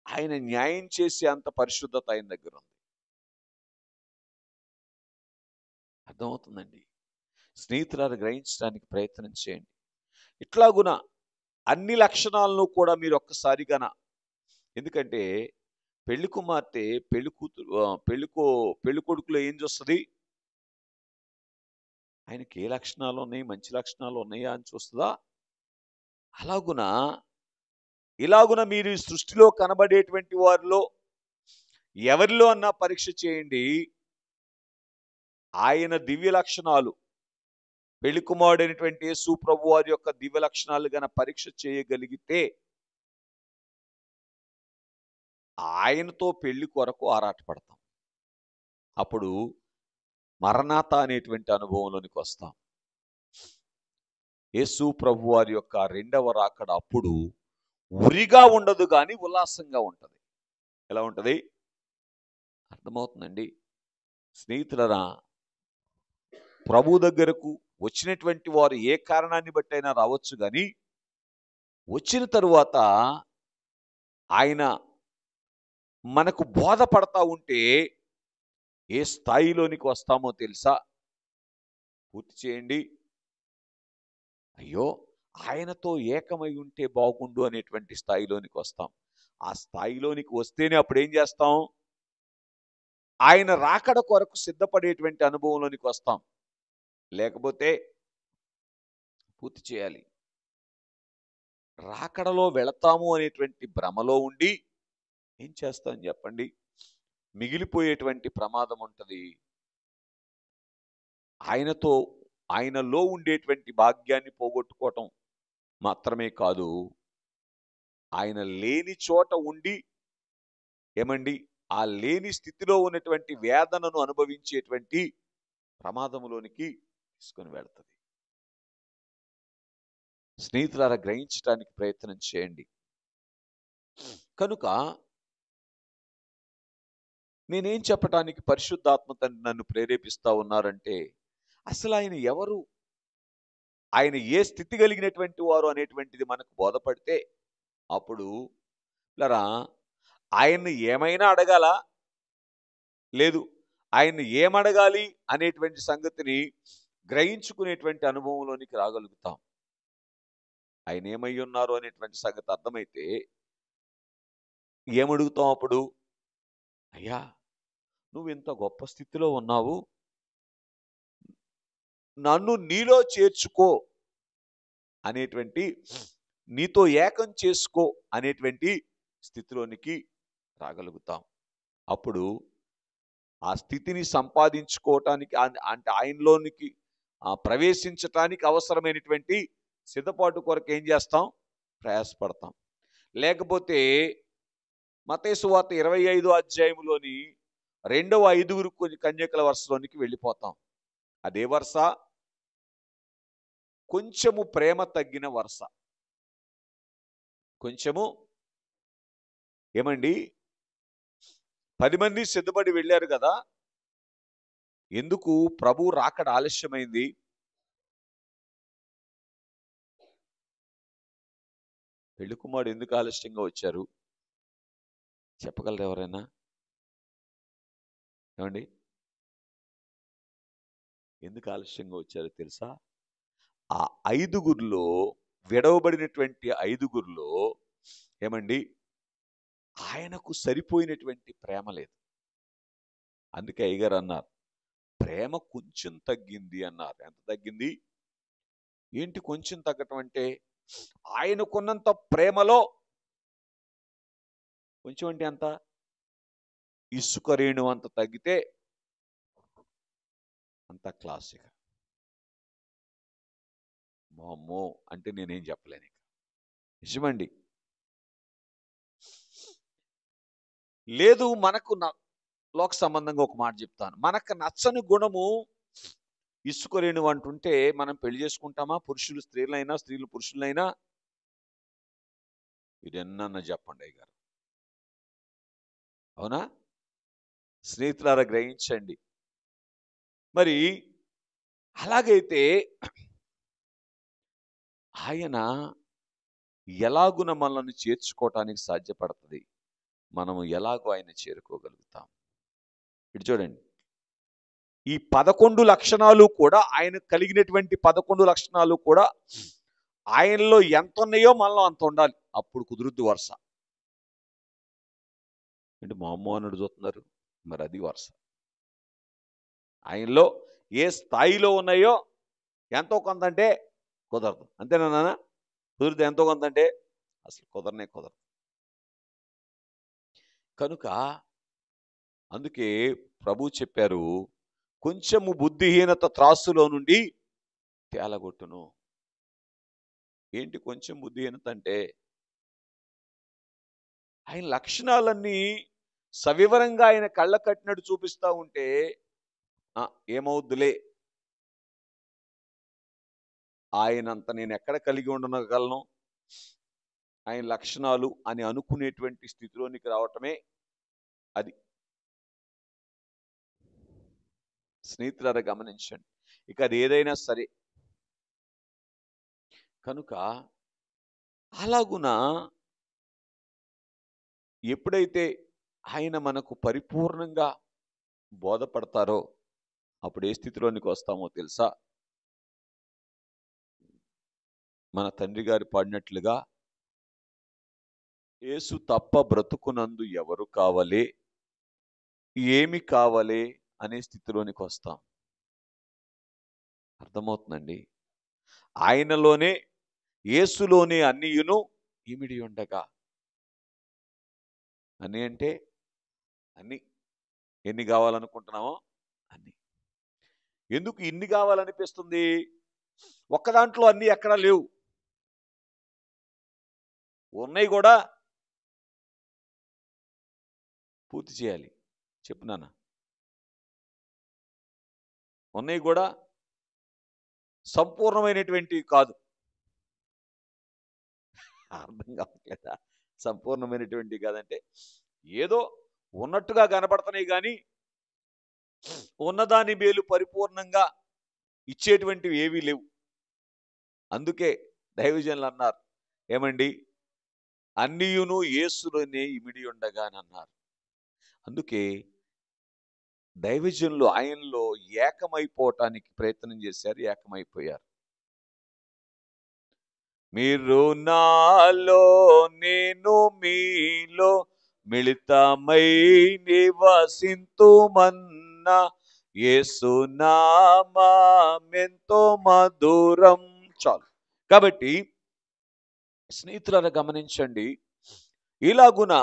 ఆయన న్యాయం చేసే అంత పరిశుద్ధత ఆయన దగ్గర ఉంది. అర్థమవుతుందండి. స్నేహితులారా, గ్రహించడానికి ప్రయత్నం చేయండి. ఇట్లాగున అన్ని లక్షణాలను కూడా మీరు ఒక్కసారిగాన, ఎందుకంటే పెళ్లి కుమార్తె పెళ్లి కూతురు పెళ్లి కొడుకులో ఏం చూస్తుంది? ఆయనకి ఏ లక్షణాలు ఉన్నాయి, మంచి లక్షణాలు ఉన్నాయా అని చూస్తుందా? అలాగున ఇలాగున మీరు ఈ సృష్టిలో కనబడేటువంటి వారిలో ఎవరిలో అన్నా పరీక్ష చేయండి. ఆయన దివ్య లక్షణాలు, పెళ్లి కుమారుడైనటువంటి యేసు ప్రభు వారి యొక్క దివ్య లక్షణాలు గన పరీక్ష చేయగలిగితే ఆయనతో పెళ్లి కొరకు ఆరాటపడతాం. అప్పుడు మరణాత అనేటువంటి అనుభవంలోనికి వస్తాం. యేసు ప్రభు వారి యొక్క రెండవ రాకడ అప్పుడు ఉరిగా ఉండదు కానీ ఉల్లాసంగా ఉంటది. ఎలా ఉంటది? అర్థమవుతుందండి. స్నేహితులరా, ప్రభు దగ్గరకు వచ్చినటువంటి వారు ఏ కారణాన్ని బట్టి అయినా రావచ్చు, కానీ వచ్చిన తరువాత ఆయన మనకు బోధపడతా ఉంటే ఏ స్థాయిలోనికి వస్తామో తెలుసా? పూర్తి చేయండి. అయ్యో, ఆయనతో ఏకమై ఉంటే బాగుండు అనేటువంటి స్థాయిలోనికి వస్తాం. ఆ స్థాయిలోనికి వస్తేనే అప్పుడు ఏం చేస్తాం? ఆయన రాకడ కొరకు సిద్ధపడేటువంటి అనుభవంలోనికి వస్తాం. లేకపోతే పూర్తి చేయాలి. రాకడలో వెళతాము అనేటువంటి భ్రమలో ఉండి ఏం చేస్తాం చెప్పండి? మిగిలిపోయేటువంటి ప్రమాదం ఉంటుంది. ఆయనలో ఉండేటువంటి భాగ్యాన్ని పోగొట్టుకోవటం మాత్రమే కాదు, ఆయన లేని చోట ఉండి ఏమండి ఆ లేని స్థితిలో ఉన్నటువంటి వేదనను అనుభవించేటువంటి ప్రమాదంలోనికి తీసుకొని వెళ్తుంది. స్నేహితులారా, గ్రహించడానికి ప్రయత్నం చేయండి. కనుక నేనేం చెప్పటానికి పరిశుద్ధాత్మ తండ్రి నన్ను ప్రేరేపిస్తా ఉన్నారంటే, అసలు ఆయన ఎవరు, ఆయన ఏ స్థితి కలిగినటువంటి వారు అనేటువంటిది మనకు బోధపడితే అప్పుడు లరా ఆయన్ని ఏమైనా అడగాల, లేదు ఆయన్ని ఏమడగాలి అనేటువంటి సంగతిని గ్రహించుకునేటువంటి అనుభవంలోనికి రాగలుగుతాం. ఆయన ఏమై ఉన్నారు అనేటువంటి సంగతి అర్థమైతే ఏమడుగుతాం అప్పుడు? అయ్యా, నువ్వు ఇంత గొప్ప స్థితిలో ఉన్నావు, నన్ను నీలో చేర్చుకో అనేటువంటి, నీతో ఏకం చేసుకో అనేటువంటి స్థితిలోనికి రాగలుగుతాం. అప్పుడు ఆ స్థితిని సంపాదించుకోవటానికి, అంటే ఆయనలోనికి ప్రవేశించటానికి అవసరమైనటువంటి సిద్ధపాటు కొరకు ఏం చేస్తాం? ప్రయాసపడతాం. లేకపోతే మత్తయి సువార్త 25వ అధ్యాయంలోని 2వ 5 కన్యకల వరుసలోనికి వెళ్ళిపోతాం. అదే వరుస కొంచెము ప్రేమ తగ్గిన వరుస. కొంచెము ఏమండి, 10 మంది సిద్ధపడి వెళ్ళారు కదా, ఎందుకు ప్రభు రాకడ ఆలస్యమైంది? పెళ్లి కుమారుడు ఎందుకు ఆలస్యంగా వచ్చారు? చెప్పగలరు ఎవరైనా? ఏమండి, ఎందుకు ఆలస్యంగా వచ్చారో తెలుసా? ఆ 5గురిలో, విడవబడినటువంటి 5గురిలో ఏమండి, ఆయనకు సరిపోయినటువంటి ప్రేమ లేదు. అందుకే అయ్యగారు అన్నారు, ప్రేమ కొంచెం తగ్గింది అన్నారు. ఎంత తగ్గింది? ఏంటి కొంచెం తగ్గటం అంటే? ఆయనకున్నంత ప్రేమలో కొంచెం అంటే ఎంత? ఇసుక రేణు అంత తగ్గితే అంత క్లాసిక్. మామ్మో అంటే నేనేం చెప్పలేను. నిజమండి. లేదు, మనకు లోక సంబంధంగా ఒక మాట చెప్తాను. మనకు నచ్చని గుణము ఇసుక రేణు అంటుంటే మనం పెళ్లి చేసుకుంటామా? పురుషులు స్త్రీలైనా, స్త్రీలు పురుషులైనా ఇది ఎన్నన్నా చెప్పండి అయ్యగారు. అవునా? స్నేహితులారా గ్రహించండి. మరి అలాగైతే ఆయన ఎలాగున మనల్ని చేర్చుకోవటానికి సాధ్యపడుతుంది? మనము ఎలాగో ఆయన చేరుకోగలుగుతాం? ఇటు చూడండి. ఈ 11 లక్షణాలు కూడా, ఆయన కలిగినటువంటి 11 లక్షణాలు కూడా ఆయనలో ఎంత ఉన్నాయో మనలో అంత ఉండాలి. అప్పుడు కుదురుద్ది వరుస. అంటే మా అమ్మ అన్నట్టు చూస్తున్నారు. మరి అది వరుస. ఆయనలో ఏ స్థాయిలో ఉన్నాయో ఎంతో కొంత అంటే కుదరదు. అంతేనా నాన్న? కుదిరితే ఎంతో కొంత అంటే అసలు కుదరదు. కనుక అందుకే ప్రభు చెప్పారు, కొంచెము బుద్ధిహీనత త్రాసులో నుండి తేలగొట్టును. ఏంటి కొంచెం బుద్ధిహీనత అంటే? ఆయన లక్షణాలన్నీ సవివరంగా ఆయన కళ్ళ కట్టినట్టు చూపిస్తా ఉంటే ఏమవుద్దులే, ఆయనంత నేను ఎక్కడ కలిగి ఉండగలను, ఆయన లక్షణాలు అని అనుకునేటువంటి స్థితిలోనికి రావటమే అది. స్నేహితులారా గమనించండి. ఇక అది ఏదైనా సరే. కనుక అలాగున ఎప్పుడైతే ఆయన మనకు పరిపూర్ణంగా బోధపడతారో అప్పుడు ఏ స్థితిలోనికి వస్తామో తెలుసా? మన తండ్రి గారు పాడినట్లుగా, యేసు తప్ప బ్రతుకునందు ఎవరు కావాలి, ఏమి కావాలి అనే స్థితిలోనికి వస్తాం. అర్థమవుతుందండి? ఆయనలోనే, యేసులోనే అన్నియును ఇమిడి ఉండగా. అన్ని అంటే అన్ని. ఎన్ని కావాలనుకుంటున్నామో అన్ని. ఎందుకు ఇన్ని కావాలనిపిస్తుంది? ఒక్క దాంట్లో అన్ని ఎక్కడా లేవు. ఉన్నాయి కూడా పూర్తి చేయాలి. చెప్పు నాన్న. ఉన్నాయి కూడా సంపూర్ణమైనటువంటివి కాదు. అర్థం కావట్లేదా? సంపూర్ణమైనటువంటివి కాదంటే ఏదో ఉన్నట్టుగా కనపడుతున్నాయి కానీ ఉన్నదాని మేలు పరిపూర్ణంగా ఇచ్చేటువంటివి ఏవీ లేవు. అందుకే దైవజనులు అన్నారు, ఏమండి, అన్నియును యేసులోనే ఇమిడి ఉండగా అని అన్నారు. అందుకే దైవజనులు ఆయనలో ఏకమైపోవటానికి ప్రయత్నం చేశారు, ఏకమైపోయారు. మీరు నాలో నేను మీలో మిళితమై నివసింతుమన్నా యేసు నామమెంతో మధురం. చాలు. కాబట్టి స్నేహితులారా గమనించండి, ఇలాగున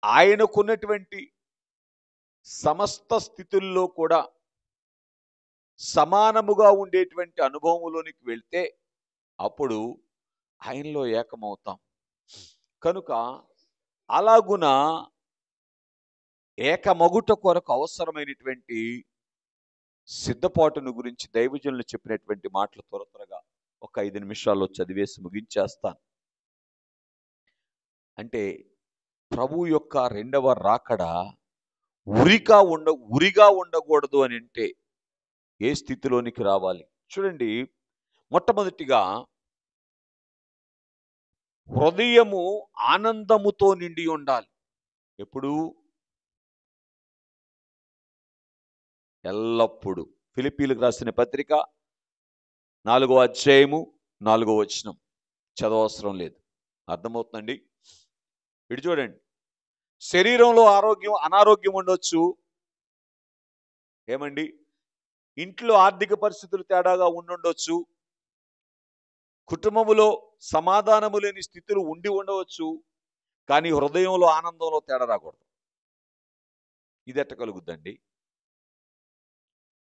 ఆయనకున్నటువంటి సమస్త స్థితుల్లో కూడా సమానముగా ఉండేటువంటి అనుభవంలోనికి వెళ్తే అప్పుడు ఆయనలో ఏకమవుతాం. కనుక అలాగున ఏకమగుట కొరకు అవసరమైనటువంటి సిద్ధపాటును గురించి దైవజనులు చెప్పినటువంటి మాటలు త్వరగా ఒక 5 నిమిషాల్లో చదివేసి ముగించేస్తాను. అంటే ప్రభు యొక్క రెండవ రాకడ ఉరిగా ఉండకూడదు అని అంటే ఏ స్థితిలోనికి రావాలి? చూడండి, మొట్టమొదటిగా హృదయము ఆనందముతో నిండి ఉండాలి. ఎప్పుడు? ఎల్లప్పుడు. ఫిలిప్పీలకు రాసిన పత్రిక 4వ అధ్యాయము 4వ వచనం చదవవసరం లేదు, అర్థమవుతుందండి? ఇటు చూడండి, శరీరంలో అనారోగ్యం ఉండొచ్చు. ఏమండి, ఇంట్లో ఆర్థిక పరిస్థితులు తేడాగా ఉండుండొచ్చు. కుటుంబములో సమాధానము లేని స్థితులు ఉండి ఉండవచ్చు. కానీ హృదయంలో ఆనందంలో తేడా రాకూడదు. ఇది ఎట్ట కలుగుద్దండి?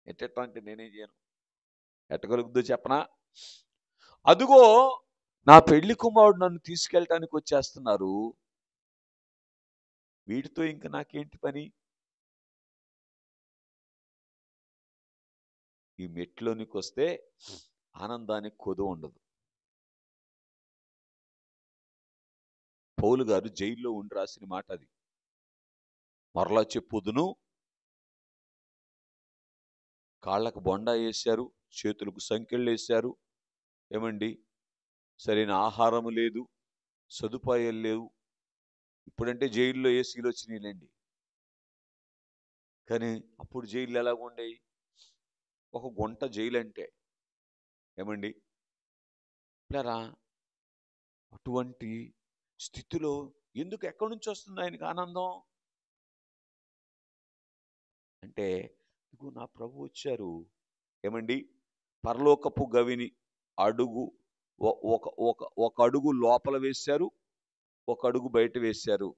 ఎట్ట అంటే నేనేం చేయను. ఎట్ట కలుగుద్దో చెప్పనా? అదుగో నా పెళ్లి కుమారుడు నన్ను తీసుకెళ్ళటానికి వచ్చేస్తున్నారు, వీటితో ఇంక నాకేంటి పని? ఈ మెట్లోనికి వస్తే ఆనందానికి కొదువు ఉండదు. పౌలు గారు జైల్లో ఉండి రాసిన మాట అది. మరలా చెప్పుదును, కాళ్ళకు బొండా వేశారు, చేతులకు సంకెళ్ళు వేశారు. ఏమండి, సరైన ఆహారం లేదు, సదుపాయాలు లేవు. ఇప్పుడంటే జైల్లో ఏసీలు వచ్చినాయిలేండి, కానీ అప్పుడు జైలు ఎలాగ ఉండేవి? ఒక గుంట జైలు అంటే. ఏమండి పిల్లరా, అటువంటి స్థితిలో ఎందుకు, ఎక్కడి నుంచి వస్తుంది ఆయనకి ఆనందం? అంటే ఇదిగో నా ప్రభు వచ్చారు. ఏమండి, పరలోకపు గవిని అడుగు ఒక ఒక ఒక అడుగు లోపల వేశారు, ఒక అడుగు బయట వేశారు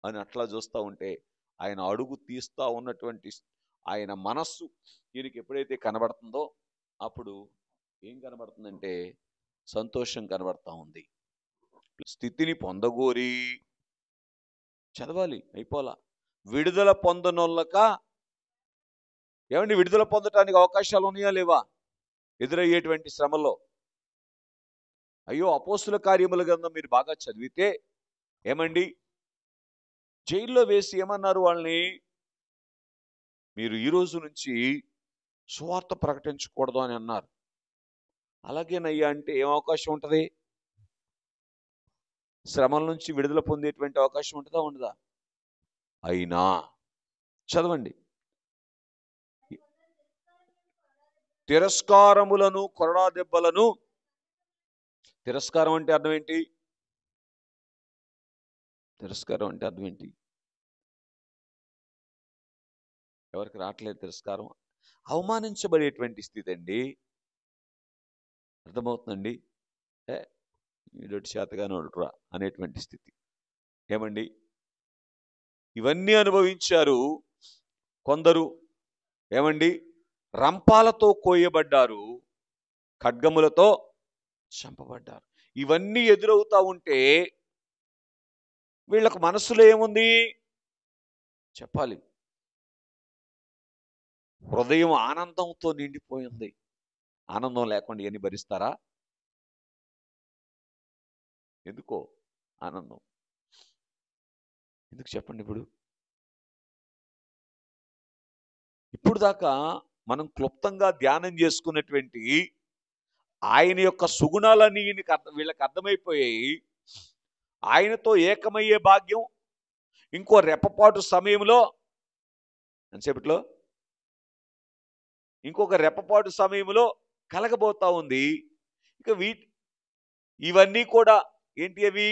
అని అట్లా చూస్తూ ఉంటే, ఆయన అడుగు తీస్తూ ఉన్నటువంటి ఆయన మనస్సు ఈయనకి ఎప్పుడైతే కనబడుతుందో అప్పుడు ఏం కనబడుతుందంటే సంతోషం కనబడతా ఉంది. స్థితిని పొందగోరి చదవాలి, అయిపోలా. విడుదల పొందనొల్లక, ఏమండి విడుదల పొందటానికి అవకాశాలు ఉన్నాయా లేవా ఎదురయ్యేటువంటి శ్రమలో? అయ్యో, అపోస్తుల కార్యముల గ్రంథం మీరు బాగా చదివితే ఏమండి, జైల్లో వేసి ఏమన్నారు వాళ్ళని? మీరు ఈ రోజు నుంచి సువార్త ప్రకటించకూడదు అని అన్నారు. అలాగేనయ్యా అంటే ఏం అవకాశం ఉంటుంది? శ్రమల నుంచి విడుదల పొందేటువంటి అవకాశం ఉంటుందా ఉండదా? అయినా చదవండి, తిరస్కారములను కొరడా దెబ్బలను. తిరస్కారం అంటే అర్థం ఏంటి? తిరస్కారం అంటే అర్థం ఏంటి? ఎవరికి రావట్లేదు తిరస్కారం? అవమానించబడేటువంటి స్థితి అండి. అర్థమవుతుందండి? వీడొట్టి చేతగానోడురా అనేటువంటి స్థితి. ఏమండి, ఇవన్నీ అనుభవించారు కొందరు. ఏమండి, రంపాలతో కోయబడ్డారు, ఖడ్గములతో చంపబడ్డారు. ఇవన్నీ ఎదురవుతా ఉంటే వీళ్ళకు మనసులో ఏముంది చెప్పాలి? హృదయం ఆనందంతో నిండిపోయింది. ఆనందం లేకుండా ఇవన్నీ భరిస్తారా? ఎందుకో ఆనందం ఎందుకు చెప్పండి? ఇప్పుడు దాకా మనం క్లుప్తంగా ధ్యానం చేసుకున్నటువంటి ఆయన యొక్క సుగుణాలన్నీ వీళ్ళకి అర్థమైపోయాయి. ఆయనతో ఏకమయ్యే భాగ్యం ఇంకో రెప్పపాటు సమయంలో, ఎంతసేపట్లో, ఇంకొక రెప్పపాటు సమయంలో కలగబోతా ఉంది. ఇక ఇవన్నీ కూడా ఏంటి? అవి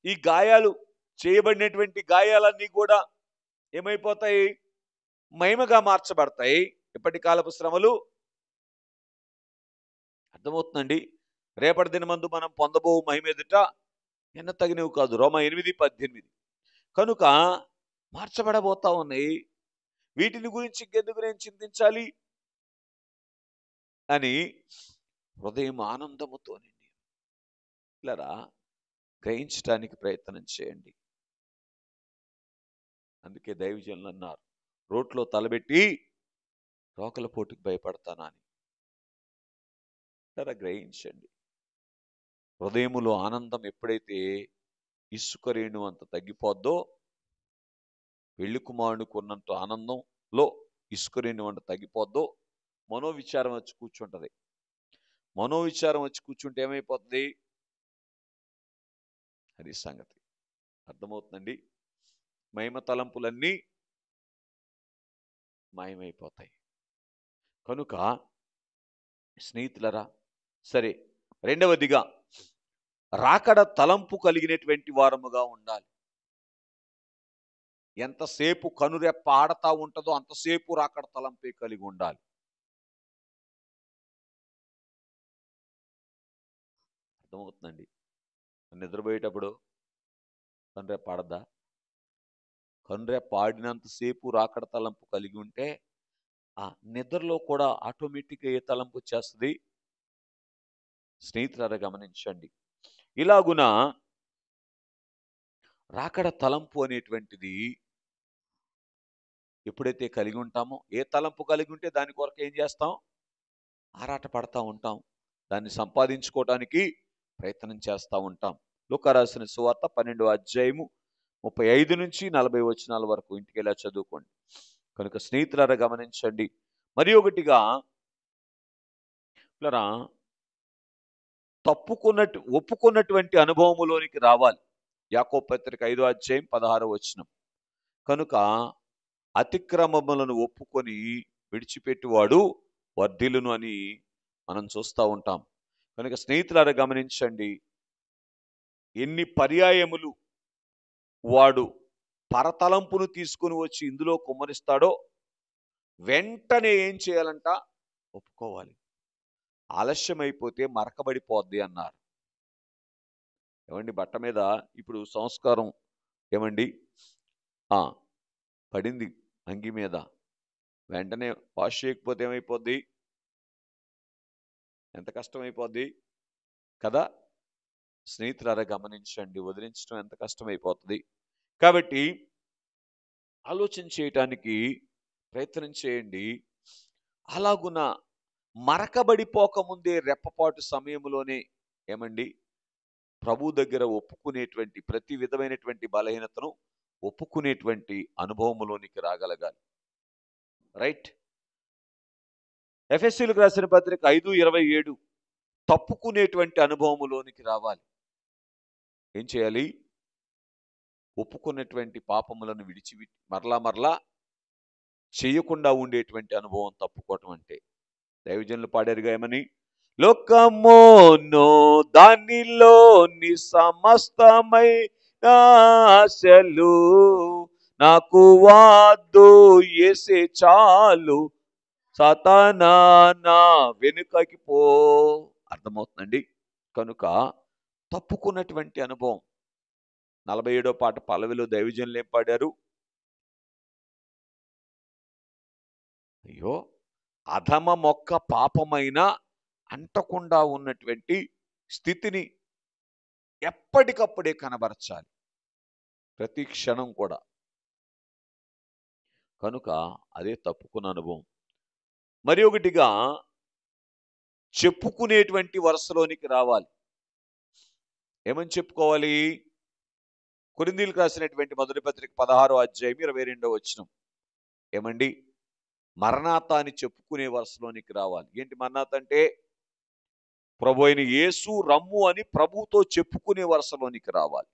ఈ గాయాలు, చేయబడినటువంటి గాయాలన్నీ కూడా ఏమైపోతాయి? మహిమగా మార్చబడతాయి. ఇప్పటి కాలపు శ్రమలు. అర్థమవుతుందండి? రేపటి దినమందు మనం పొందబో మహిమ ఎదుట ఎన్న తగినవి కాదు. రోమా 8:18. కనుక మార్చబడబోతా ఉన్నాయి. వీటిని గురించి ఇంకెందుకు నేను చింతించాలి అని హృదయం ఆనందముతో నిండి ఇలా గ్రహించడానికి ప్రయత్నం చేయండి. అందుకే దైవజనులు అన్నారు, రోట్లో తలబెట్టి రోకల పోటుకు భయపడతానని. ఇలా గ్రహించండి. హృదయములో ఆనందం ఎప్పుడైతే ఇసుక రేణు అంత తగ్గిపోద్దో, పెళ్లి కుమారునికి ఉన్నంత ఆనందంలో ఇసుక రేణు అంత తగ్గిపోద్దో, మనోవిచారం వచ్చి కూర్చుంటది. మనోవిచారం వచ్చి కూర్చుంటే ఏమైపోతుంది? అది సంగతి. అర్థమవుతుందండి? మహిమ తలంపులన్నీ మాయమైపోతాయి. కనుక స్నేహితులరా, సరే, రెండవదిగా రాకడ తలంపు కలిగినటువంటి వారముగా ఉండాలి. ఎంతసేపు కనురెప్ప ఆడతా ఉంటుందో అంతసేపు రాకడ తలంపే కలిగి ఉండాలి. అర్థమవుతుందండి? నిద్రపోయేటప్పుడు కనురెప్ప ఆడద్దా? కనురెప్ప ఆడినంతసేపు రాకడ తలంపు కలిగి ఉంటే ఆ నిద్రలో కూడా ఆటోమేటిక్గా ఏ తలంపు వచ్చేస్తుంది? స్నేహితులారా గమనించండి. ఇలాగున రాకడ తలంపు అనేటువంటిది ఎప్పుడైతే కలిగి ఉంటామో, ఏ తలంపు కలిగి ఉంటే దాని కొరకు ఏం చేస్తాం? ఆరాట పడతా ఉంటాం. దాన్ని సంపాదించుకోవడానికి ప్రయత్నం చేస్తూ ఉంటాం. లూకా రాసిన సువార్త 12వ అధ్యాయము 35 నుంచి 40 వచనాల వరకు ఇంటికి వెళ్ళా చదువుకోండి. కనుక స్నేహితులారా గమనించండి. మరి ఒకటిగా పిల్లరా ఒప్పుకున్నటువంటి అనుభవములోనికి రావాలి. యాకోబు పత్రిక 5వ అధ్యాయం 16వ వచనం. కనుక అతిక్రమములను ఒప్పుకొని విడిచిపెట్టువాడు వర్ధిల్లును అని మనం చూస్తూ ఉంటాం. కనుక స్నేహితులారా గమనించండి, ఎన్ని పర్యాయములు వాడు పరతలంపును తీసుకుని వచ్చి ఇందులో కుమ్మరిస్తాడో వెంటనే ఏం చేయాలంట? ఒప్పుకోవాలి. ఆలస్యమైపోతే మరకబడిపోద్ది అన్నారు. ఏమండి, బట్ట మీద ఇప్పుడు సంస్కారం ఏమండి పడింది అంగి మీద, వెంటనే వాష్ చేయకపోతే ఏమైపోద్ది? ఎంత కష్టమైపోద్ది కదా. స్నేహితులారా గమనించండి, వదిలించడం ఎంత కష్టమైపోతుంది. కాబట్టి ఆలోచన చేయటానికి ప్రయత్నం చేయండి. అలాగున మరకబడిపోకముందే రెప్పపాటు సమయంలోనే ఏమండి ప్రభు దగ్గర ఒప్పుకునేటువంటి ప్రతి విధమైనటువంటి బలహీనతను ఒప్పుకునేటువంటి అనుభవంలోనికి రాగలగాలి. రైట్. ఎఫెసీయులకు రాసిన పత్రిక 5:27 తప్పుకునేటువంటి అనుభవంలోనికి రావాలి. ఏం చేయాలి? ఒప్పుకున్నటువంటి పాపములను విడిచి మరలా చేయకుండా ఉండేటువంటి అనుభవం తప్పుకోవటం అంటే. దైవజనులు పాడారుగా ఏమని? లోకమును దానిలోని సమస్తమైన ఆశలు నాకు వాద్దు, యేసే చాలు, సాతానా నా వెనుకకి పో. అర్థమవుతుందండి. కనుక తప్పుకున్నటువంటి అనుభవం. 47వ పాట పల్లవిలో దైవజనులు ఏం పాడారు? అయ్యో, అధమ మొక్క పాపమైన అంటకుండా ఉన్నటువంటి స్థితిని ఎప్పటికప్పుడే కనబరచాలి, ప్రతి క్షణం కూడా. కనుక అదే తప్పుకున్న అనుభవం. మరి ఒకటిగా చెప్పుకునేటువంటి వరుసలోనికి రావాలి. ఏమని చెప్పుకోవాలి? కొరింథీయులకు రాసినటువంటి మొదటి పత్రిక 16వ అధ్యాయం 22వ వచనం. ఏమండి? మరణాత అని చెప్పుకునే వరుసలోనికి రావాలి. ఏంటి మరణాత అంటే? ప్రభు అయిన యేసు రమ్ము అని ప్రభుతో చెప్పుకునే వరుసలోనికి రావాలి.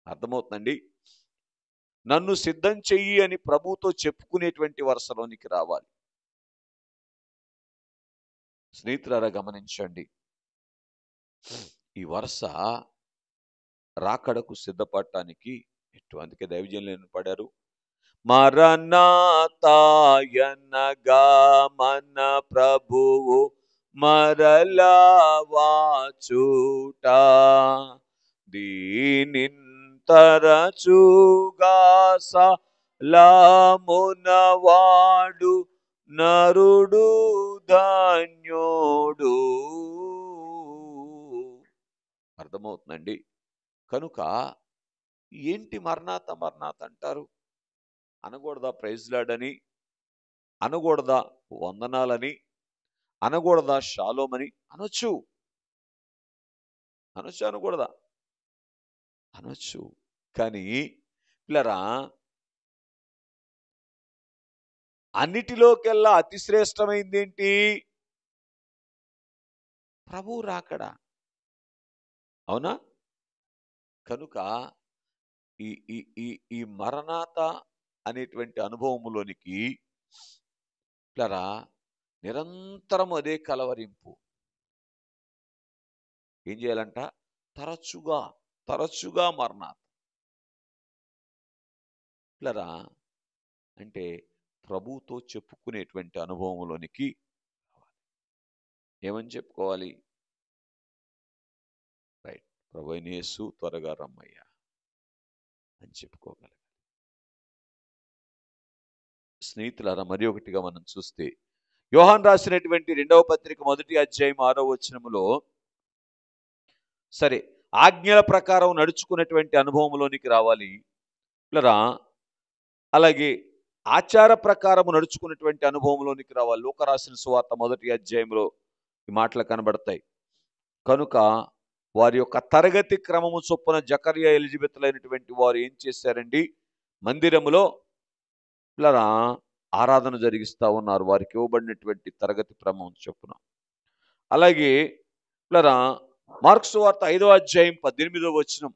అర్థమవుతుందండి? నన్ను సిద్ధం చెయ్యి అని ప్రభుతో చెప్పుకునేటువంటి వరుసలోనికి రావాలి. స్నేహితులారా గమనించండి, ఈ వరుస రాకడకు సిద్ధపడటానికి అందుకే దైవజనులు పడారు. మరణాతాయనగా మన ప్రభువు మరలా వాచుట, దీనిన్ తరచుగా సలామునవాడు నరుడు ధాన్యోడు. అర్థమవుతుందండి. కనుక ఏంటి మరణాత అంటారు? అనకూడదా ప్రైజ్ లార్డ్ అని? అనకూడదా వందనాలని? అనకూడదా షాలోమ్ అని? అనొచ్చు. అనకూడదా? అనొచ్చు. కానీ పిల్లరా, అన్నిటిలోకెల్లా అతి శ్రేష్టమైంది ఏంటి? ప్రభు రాకడా. అవునా? కనుక ఈ ఈ ఈ ఈ మరణాత అనేటువంటి అనుభవములోనికి పిల్లరా నిరంతరం అదే కలవరింపు. ఏం చేయాలంట? తరచుగా మరణాత. పిల్లరా అంటే ప్రభుతో చెప్పుకునేటువంటి అనుభవంలోనికి ఏమని చెప్పుకోవాలి? రైట్, ప్రభు అయిన యేసు త్వరగా రమ్మయ్యా అని చెప్పుకోగలగాలి. స్నేహితులారా, మరి ఒకటిగా మనం చూస్తే యోహాను రాసినటువంటి 2వ పత్రిక 1వ అధ్యాయం 6వ వచనములో సరే ఆజ్ఞల ప్రకారం నడుచుకున్నటువంటి అనుభవంలోనికి రావాలి పిల్లరా. అలాగే ఆచార ప్రకారం నడుచుకున్నటువంటి అనుభవంలోనికి రావాలి. లూకా రాసిన సువార్త 1వ అధ్యాయంలో ఈ మాటలు కనబడతాయి. కనుక వారి యొక్క తరగతి క్రమము చొప్పున జకర్యా ఎలిజబెత్లైనటువంటి వారు ఏం చేశారండి? మందిరములో పిల్లరా ఆరాధన జరిగిస్తూ ఉన్నారు, వారికి ఇవ్వబడినటువంటి తరగతి క్రమం చొప్పున. అలాగే పిల్లరా మార్క్సు వార్త 5వ అధ్యాయం 18వ వచనం,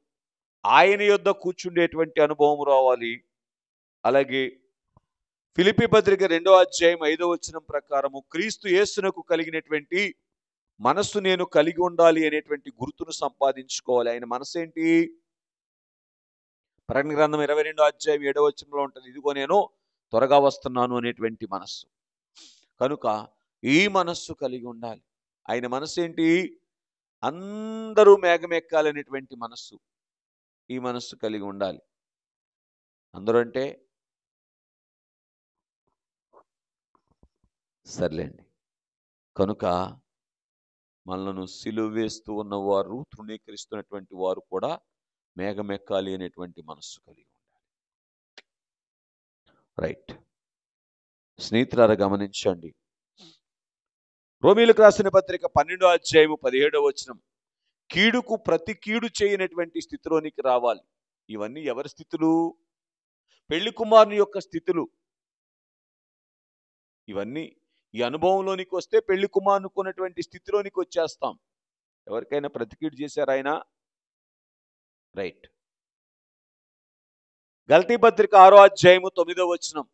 ఆయన యొద్ద కూర్చుండేటువంటి అనుభవం రావాలి. అలాగే ఫిలిప్పీ పత్రిక 2వ అధ్యాయం 5వ వచనం ప్రకారము క్రీస్తు యేసునకు కలిగినటువంటి మనస్సు నేను కలిగి ఉండాలి అనేటువంటి గుర్తును సంపాదించుకోవాలి. ఆయన మనసు ఏంటి? ప్రకటన గ్రంథం 22వ అధ్యాయం 7వ వచనంలో ఉంటుంది, ఇదిగో నేను త్వరగా వస్తున్నాను అనేటువంటి మనస్సు. కనుక ఈ మనస్సు కలిగి ఉండాలి. ఆయన మనస్సు ఏంటి? అందరూ మేఘమెక్కాలనేటువంటి మనస్సు. ఈ మనస్సు కలిగి ఉండాలి. అందరూ అంటే సర్లేండి. కనుక మనలను సిలువ వేస్తూ ఉన్నవారు, తృణీకరిస్తున్నటువంటి వారు కూడా మేఘమెక్కాలి అనేటువంటి మనస్సు కలిగి ఉండాలి. రైట్. స్నేహితులారా గమనించండి, రోమీయులకు రాసిన పత్రిక 12వ అధ్యాయము 17వ వచనం, కీడుకు ప్రతి కీడు చేయనటువంటి స్థితిలోనికి రావాలి. ఇవన్నీ ఎవరి స్థితులు? పెళ్లి కుమారుని యొక్క స్థితులు. ఇవన్నీ ఈ అనుభవంలోనికి వస్తే పెళ్లి కుమారునుకున్నటువంటి స్థితిలోనికి వచ్చేస్తాం. ఎవరికైనా ప్రతికీడు చేశారు ఆయన? రైట్. గలతీ పత్రిక 6వ అధ్యాయము 9వ వచనం,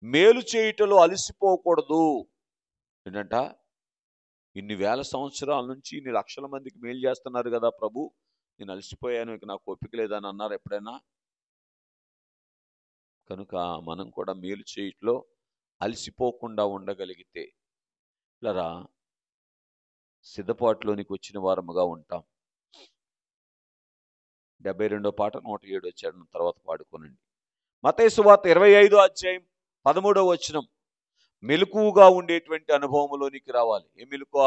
మేలు చేయుటలో అలసిపోకూడదు. ఏంటంట? ఇన్ని వేల సంవత్సరాల నుంచి ఇన్ని లక్షల మందికి మేలు చేస్తున్నారు కదా ప్రభు, నేను అలసిపోయాను, ఇక నాకు ఓపిక లేదని అన్నారు ఎప్పుడైనా? కనుక మనం కూడా మేలు చేయుటలో అలసిపోకుండా ఉండగలిగితే ఇలా సిద్ధపాటులోనికి వచ్చిన వారముగా ఉంటాం. 72వ పాట 107 వచ్చాడు, తర్వాత పాడుకోనండి. మత్తయి సువార్త 25వ అధ్యాయం 13వ వచనం, మెలకువగా ఉండేటువంటి అనుభవంలోనికి రావాలి. ఏ మెలకువ?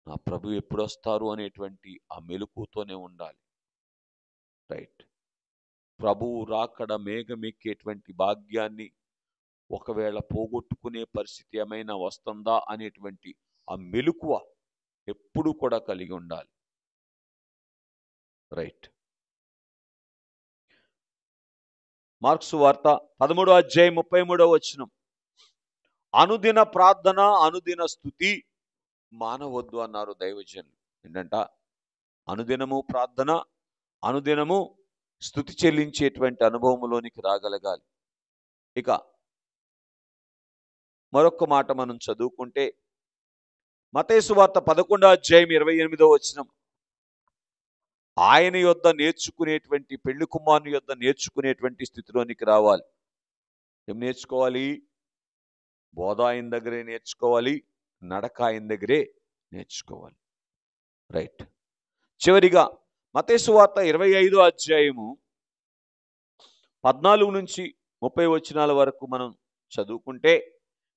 నా ప్రభు ఎప్పుడు వస్తారు అనేటువంటి ఆ మెలకువతోనే ఉండాలి. రైట్. ప్రభువు రాకడ మేఘమెక్కేటువంటి భాగ్యాన్ని ఒకవేళ పోగొట్టుకునే పరిస్థితి ఏమైనా వస్తుందా అనేటువంటి ఆ మెలకువ ఎప్పుడు కూడా కలిగి ఉండాలి. రైట్. మార్క్సు వార్త 13వ అధ్యాయం 33వ వచనం, అనుదిన ప్రార్థన అనుదిన స్తుతి మానవద్దు అన్నారు దైవజనులు. ఏంటంట? అనుదినము ప్రార్థన, అనుదినము స్తుతి చెల్లించేటువంటి అనుభవంలోనికి రాగలగాలి. ఇక మరొక మాట మనం చదువుకుంటే మత్తయి సువార్త 11వ అధ్యాయం 28వ వచనం, ఆయన యొద్ద నేర్చుకునేటువంటి, పెళ్లి కుమారుని యొద్ద నేర్చుకునేటువంటి స్థితిలోనికి రావాలి. ఏం నేర్చుకోవాలి? బోధ ఆయన దగ్గరే నేర్చుకోవాలి, నడక ఆయన దగ్గరే నేర్చుకోవాలి. రైట్. చివరిగా మత్తయి సువార్త 25వ అధ్యాయము 14 నుంచి 30 వచనాల వరకు మనం చదువుకుంటే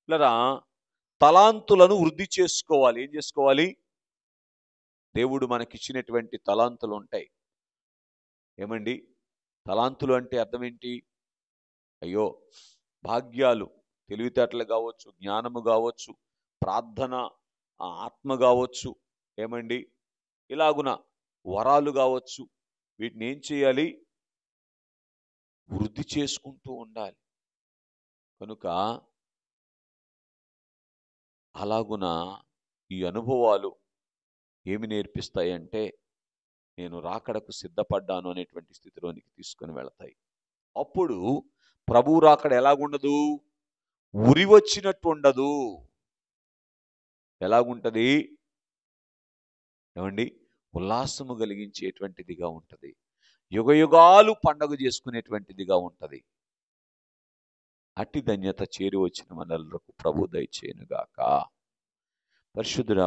ఇలా తలాంతులను వృద్ధి చేసుకోవాలి. ఏం చేసుకోవాలి? దేవుడు మనకిచ్చినటువంటి తలాంతులు ఉంటాయి. ఏమండి? తలాంతులు అంటే అర్థం ఏంటి? అయ్యో, భాగ్యాలు, తెలివితేటలు కావచ్చు, జ్ఞానము కావచ్చు, ప్రార్థన, ఆత్మ కావచ్చు, ఏమండి, ఇలాగున వరాలు కావచ్చు, వీటిని ఏం చేయాలి? వృద్ధి చేసుకుంటూ ఉండాలి. కనుక అలాగున ఈ అనుభవాలు ఏమి నేర్పిస్తాయంటే నేను రాకడకు సిద్ధపడ్డాను అనేటువంటి స్థితిలోనికి తీసుకొని వెళతాయి. అప్పుడు ప్రభువు రాకడ ఎలాగుండదు? ఉరి వచ్చినట్టు ఉండదు. ఎలాగుంటది? ఏమండి? ఉల్లాసము కలిగించేటువంటిదిగా ఉంటది. యుగయుగాలు పండుగ చేసుకునేటువంటిదిగా ఉంటది. అట్టి ధన్యత చేరి వచ్చిన మనలకు ప్రభు దయచేయునుగాక. పరిశుద్ధుడా